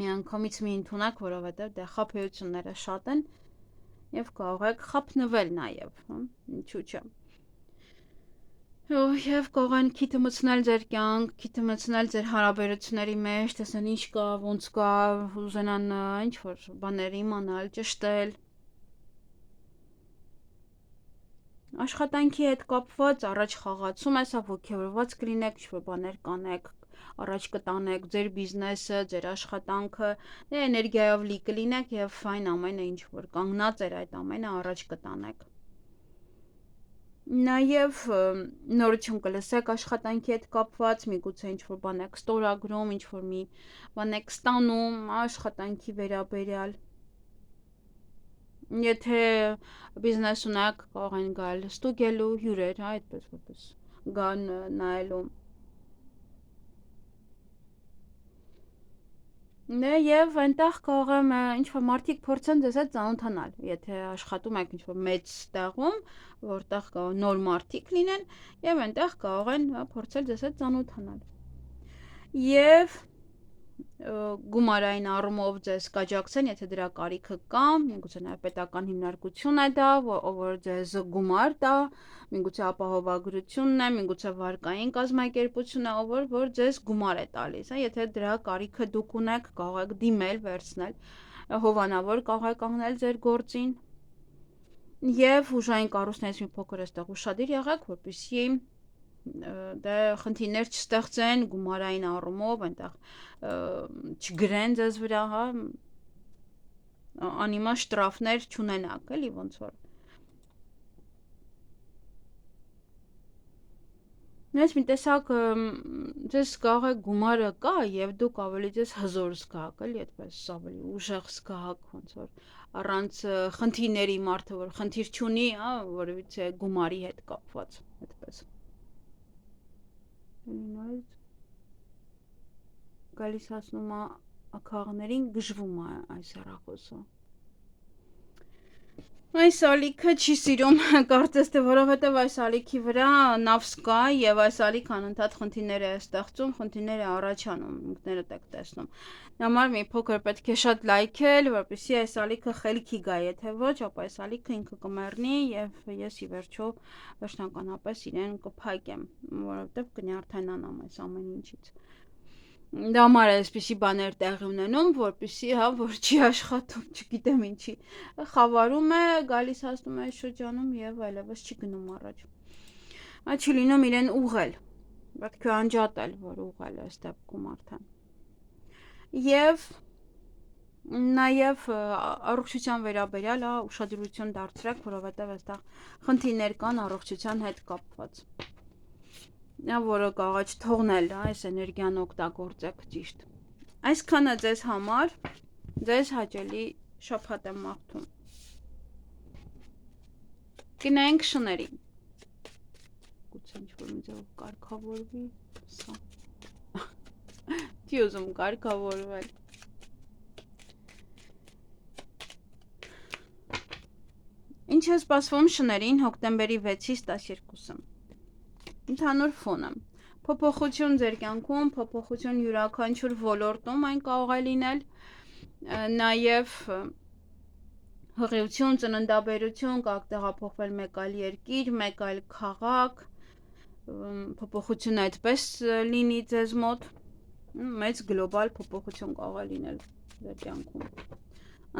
միանգամից մի ընդունակ, որովհետև դե խաբեությունները շատ են եւ կարող եք խափնվել նաև, ինչու՞ չէ։ Եվ կարող են քիթը մտցնել ձեր կյանք, քիթը մտցնել ձեր հարաբերությունների մեջ, տեսնեն ինչ կա, ոնց կա, ուզենան ինչ-որ բաներ իմանալ, ճշտել։ Աշխատանքի հետ կապված առաջ խաղացում է, սա ոգևորված կլինեք, ինչ-որ բաներ կանեք, առաջ կտանեք ձեր բիզնեսը, ձեր աշխատանքը, դե էներգիայով լի կլինեք եւ այն ամենը, ինչ որ կանգնած էր այդ ամենը առաջ կտանեք։ Նաև նորություն կլսեք աշխատանքի հետ կապված, միգուցե ինչ-որ բան եք ստորագրում, ինչ-որ մի բան եք ստանում աշխատանքի վերաբերյալ։ Եթե բիզնես ունեք, կարող են գալ ստուգելու հյուրեր, այդպես որպես գան նայելու։ Եվ այնտեղ կարող եմ ինչ-որ մարդիկ փորձեն ձեզ հետ ծանոթանալ, եթե աշխատում եք ինչ-որ մեծ տեղում, որտեղ նոր մարդիկ լինեն, եւ այնտեղ կարող են փորձել ձեզ հետ ծանոթանալ։ Եվ գումարային առումով ձեզ կաջակցեն, եթե դրա կարիքը կա, միգուցե նաև պետական հիմնարկություն է դա, որ ձեզ գումար տա, միգուցե ապահովագրությունն է, միգուցե վարկային կազմակերպություն է, որ ձեզ գումար է տալիս, եթե դրա կարիքը դուք ունեք, կարող եք դիմել, վերցնել, հովանավոր կարող եք կանգնել ձեր գործին։ Եվ ուժային կառույցներից մի փոքր այստեղ ուշադիր եղեք, որպեսզի դե խնդիրներ չստեղծեն գումարային առումով, այնտեղ չգրեն ձեզ վրա, հա, անիմա շտրաֆներ չունենաք, էլի ոնց որ։ Ես մի տեսակ ձեզ կարող է գումարը կա եւ դուք ավելի ձեզ հզոր զգաք, էլի այդպես ավելի ուժեղ զգաք, ոնց որ առանց խնդիրների մարդը, որ խնդիր չունի, հա, որովհետեւ գումարի հետ կապված, այդպես։ Նույնիսկ գալիս հասնում է աքաղներին գժվում է այս հեռախոսը։ Այս ալիքը չի սիրում կարծես թե որովհետև այս ալիքի վրա նավս կա եւ այս ալիքը անընդհատ խնդիրներ է ստեղծում, խնդիրներ է առաջանում, ինքներդ եք տեսնում։ Համար մի փոքր պետք է շատ լայքել, որպեսզի այս ալիքը խելքի գա, եթե ոչ, ապա այս ալիքը ինքը կմեռնի եւ ես ի վերջո վերջնականապես իրեն կփակեմ, որովհետև կնյարդայնանամ այս ամեն ինչից։ Դա համար է այսպիսի բաներ տեղի ունենում, որպեսզի որ չի աշխատում, չգիտեմ ինչի։ Խավարում է, գալիս հասնում է այս շրջանում եւ այլևս չի գնում առաջ։ Չի լինում իրեն ուղղել։ Պետք է անջատել, որ ուղղել է այս դեպքում արդեն։ Եվ նաեւ առողջության վերաբերյալ ուշադրություն դարձրեք, որովհետեւ այստեղ խնդիրներ կան առողջության հետ կապված։ Որը կաղաչ թողնել, այս էներգիան օգտագործեք ճիշտ։ Այսքանը ձեզ համար, ձեզ հաճելի շաբաթ եմ մաղթում։ Գնանք շներին։ Գուցե ինչ-որ մի ձևով կարգավորվի, սա։ Չի ուզում կարգավորվել։ Ինչ է սպասվում շներին հոկտեմբերի 6-ից 12-ը։ Ընդհանուր ֆոնը։ Փոփոխություն ձեր կյանքում, փոփոխություն յուրաքանչյուր ոլորտում այն կարող է լինել, նաև հղիություն, ծննդաբերություն, կարող տեղափոխվել մեկ այլ երկիր, մեկ այլ քաղաք, փոփոխությունը այդպես լինի ձեզ մոտ, մեծ գլոբալ փոփոխություն կարող է լինել ձեր կյանքում։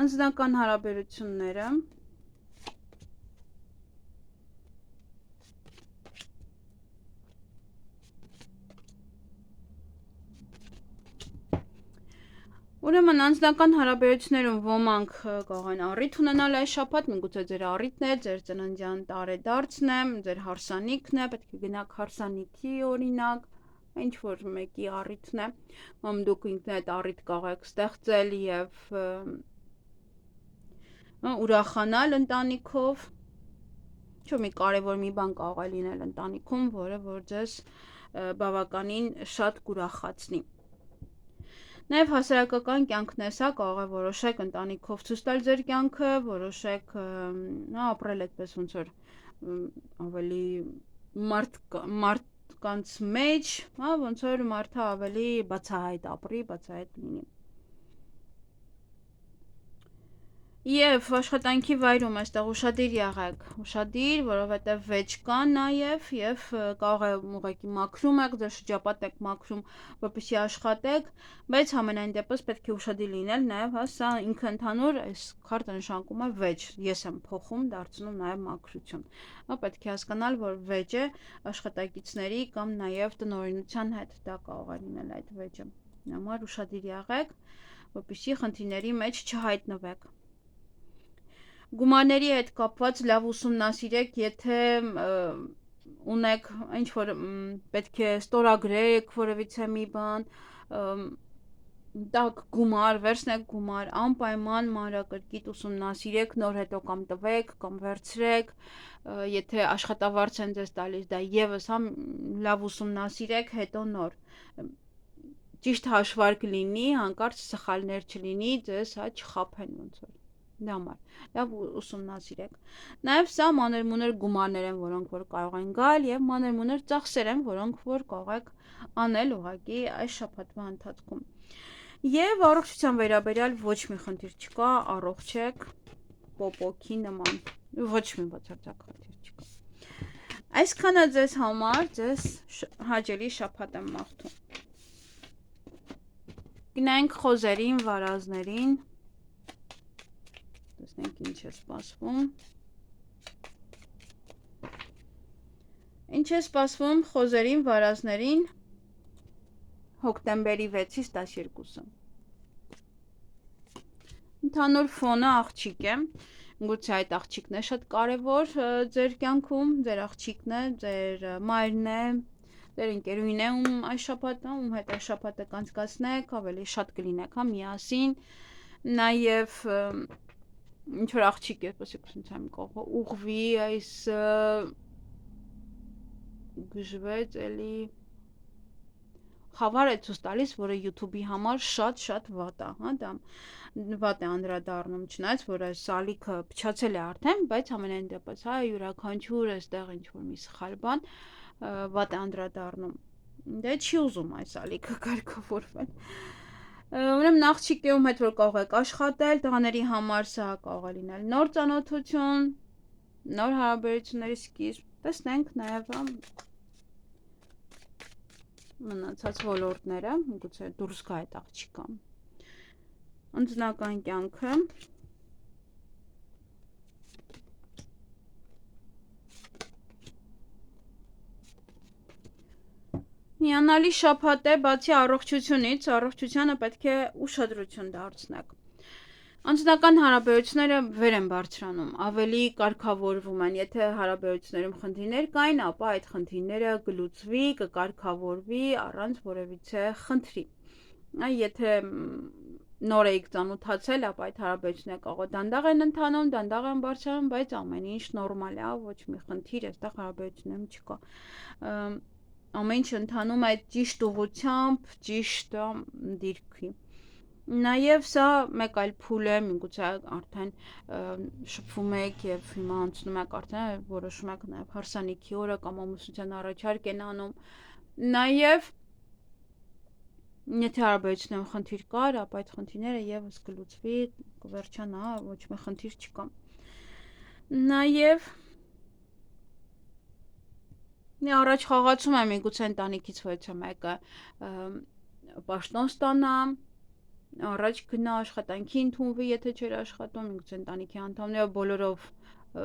Անձնական հարաբերությունները Ուրեմն անձնական հարաբերություններում ոմանք կարող են առիթ ունենալ այս շաբաթ, միգուցե ձեր առիթն է, ձեր ծննդյան տարեդարձն է, ձեր հարսանիքն է, պետք է գնաք հարսանիքի օրինակ, ինչ որ մեկի առիթն է, դուք ինքներդ առիթ կարող եք ստեղծել եւ ուրախանալ ընտանիքով, ինչ մի կարևոր մի բան կարող է լինել ընտանիքում, որը որ ձեզ բավականին շատ կուրախացնի։ Նաև հասարակական կյանքն է սա, կարող է որոշեք ընտանիքով ցույց տալ ձեր կյանքը, որոշեք ապրել այդպես ոնց որ ավելի մարդկանց մեջ, ոնց որ մարդը ավելի բացահայտ ապրի, բացահայտ լինի։ Եվ աշխատանքի վայրում այստեղ ուշադիր եղեք, ուշադիր, որովհետև վեճ կա նաև եւ կարող է ուղղակի մաքրում եք, ձեր շրջապատն եք մաքրում, որպեսզի աշխատեք, բայց համենայն դեպս պետք է ուշադիր լինել նաև, սա ինքը ընդհանուր այս քարտը նշանակում է վեճ, ես եմ փոխում, դարձնում նաև մաքրություն։ Պետք է հասկանալ, որ վեճը աշխատակիցների կամ նաև տնօրինության հետ դա կարող է լինել այդ վեճը։ Համար ուշադիր եղեք, որպեսզի խնդիրների մեջ չհայտնվեք։ Գումարների հետ կապված լավ ուսումնասիրեք, եթե ունեք ինչ որ պետք է ստորագրեք որևիցե մի բան, տակ գումար, վերցնեք գումար, անպայման մանրակրկիտ ուսումնասիրեք, նոր հետո կամ տվեք, կամ վերցրեք, եթե աշխատավարձ են ձեզ տալիս, դա եւս լավ ուսումնասիրեք, հետո նոր ճիշտ հաշվարկ լինի, հանկարծ սխալներ չլինի, ձեզ չխաբեն ոնց որ։ Դա համար լավ ուսումնասիրեք։ Նաև սա մանր-մունր գումարներ են, որոնք որ կարող են գալ եւ մանր-մունր ծախսեր են, որոնք որ կարող եք անել ուղղակի այս շաբաթվա ընթացքում։ Եվ առողջության վերաբերյալ ոչ մի խնդիր չկա, առողջ եք, պոպոքի նման, ոչ մի բացարձակ խնդիր չկա։ Այսքանը ձեզ համար, ձեզ հաճելի շաբաթ եմ մաղթում։ Գնանք խոզերին, վարազներին։ Տեսնենք ինչ է սպասվում։ Ինչ է սպասվում խոզերին, վարազներին հոկտեմբերի 6-ից 12-ը։ Ընդհանուր ֆոնը աղջիկ է, գուցե այդ աղջիկն է շատ կարևոր ձեր կյանքում, ձեր աղջիկն է, ձեր մայրն է, ձեր ընկերուհին է, ում այս շաբաթը, ում հետ այս շաբաթը կանցկացնեք, ավելի շատ կլինեք, միասին, նաև ինչ որ աղջիկ է, ասեցիք կողը ուղվի այս գժվեց էլի խավար է ցույց տալիս, որը YouTube-ի համար շատ վատ է, հա, դա վատ է անդրադառնում, չնայած որ այս սալիքը փչացել է արդեն, բայց ամենայն դեպս, հա, յուրաքանչյուր այստեղ ինչ որ մի սխալ բան վատ է անդրադառնում։ Դե չի ուզում այս սալիքը կարգավորվել։ Ուրեմն աղջիկիում հետ որ կարող եք աշխատել, տղաների համար սա կարող է լինել նոր ծանոթություն, նոր հարաբերությունների սկիզբ, տեսնենք նաև մնացած ոլորտները, գուցե դուրս գա այդ աղջիկան։ Ընտանեկան կյանքը Հիանալի շաբաթ է, բացի առողջությունից, առողջությանը պետք է ուշադրություն դարձնեք։ Անձնական հարաբերությունները վեր են բարձրանում, ավելի կարգավորվում են, եթե հարաբերություններում խնդիրներ կային, ապա այդ խնդիրները կլուծվի, կկարգավորվի առանց որևիցե խնդրի։ Եթե նոր եք ծանոթացել, ապա այդ հարաբերությունները կարող է դանդաղ են ընթանում, դանդաղ են բարձրանում, բայց ամեն ինչ նորմալ է, ոչ մի խնդիր այստեղ հարաբերություններում չկա։ Ամեն ինչ ընթանում է ճիշտ ուղղությամբ, ճիշտ դիրքի։ Նաև սա մեկ այլ փուլ է, միգուցե արդեն շփվում եք եւ հիմա անցնում եք արդեն որոշում եք նաև հարսանիքի օրը կամ ամուսնության առաջարկ են անում։ Նաև եթե հարաբերություններում խնդիր կար, ապա այդ խնդիրները եւս կլուծվի, կվերջանա, ոչ մի խնդիր չկա։ Նաև առաջ խաղացում է միգուցե ընտանիքից ոչը մեկը պաշտոն ստանա, առաջ գնա աշխատանքի ընդունվի, եթե չէր աշխատում, միգուցե ընտանիքի անդամները բոլորով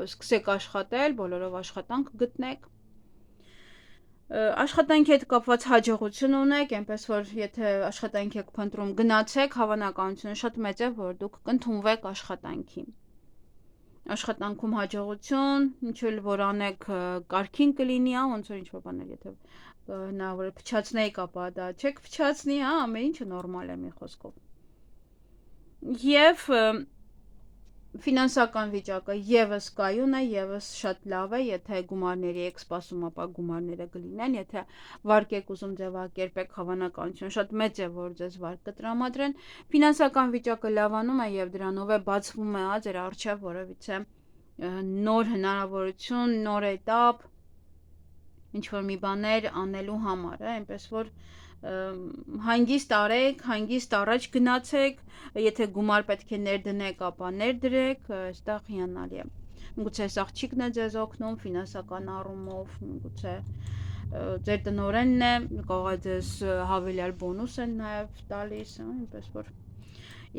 սկսեք աշխատել, բոլորով աշխատանք գտնեք։ Աշխատանքի հետ կապված հաջողություն ունեք, այնպես որ եթե աշխատանքի եք փնտրում, գնացեք, հավանականությունը շատ մեծ է, որ դուք կընդունվեք աշխատանքի։ Աշխատանքում հաջողություն, ինչ որ անեք կարգին կլինի, ոնց որ ինչ որ բաներ, եթե հնարավոր է փչացնեիք, ապա դա չեք փչացնի, հա, ամեն ինչը նորմալ է մի խոսքով։ Եվ ֆինանսական վիճակը եւս կայուն է, եւս շատ լավ է, եթե գումարների եք սպասում, ապա գումարները կլինեն, եթե վարկ եք ուզում ձևակերպեք, հավանականությունը շատ մեծ է, որ ձեզ վարկ կտրամադրեն։ Ֆինանսական վիճակը լավանում է եւ դրանով է բացվում է ձեր առջեւ որևիցե նոր հնարավորություն, նոր էտապ, ինչ որ մի բաներ անելու համար, այնպես որ հանգիստ արեք, հանգիստ առաջ գնացեք, եթե գումար պետք է ներդնեք, ապա ներդրեք, այստեղ հիանալի է։ Միգուցե այս աղջիկն է ձեզ օգնում ֆինանսական առումով, միգուցե ձեր տնօրենն է, կարող է ձեզ հավելյալ բոնուս են նաև տալիս, այնպես որ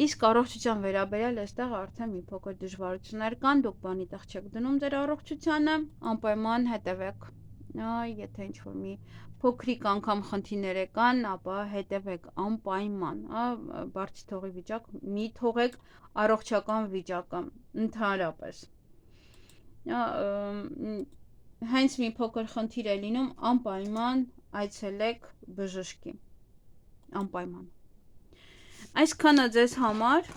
իսկ առողջության վերաբերյալ այստեղ արդեն մի փոքր դժվարություններ կան, դուք բանի տեղ չեք դնում ձեր առողջությանը, անպայման հետևեք։ Եթե ինչ որ մի փոքրիկ անգամ խնդիրներ կան, ապա հետևեք անպայման, բարձ թողի վիճակ, մի թողեք առողջական վիճակը ընդհանրապես։ Հենց մի փոքր խնդիր է լինում, անպայման այցելեք բժշկի։ Անպայման։ Այսքանը ձեզ համար,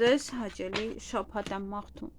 ձեզ հաճելի շաբաթ եմ մաղթում։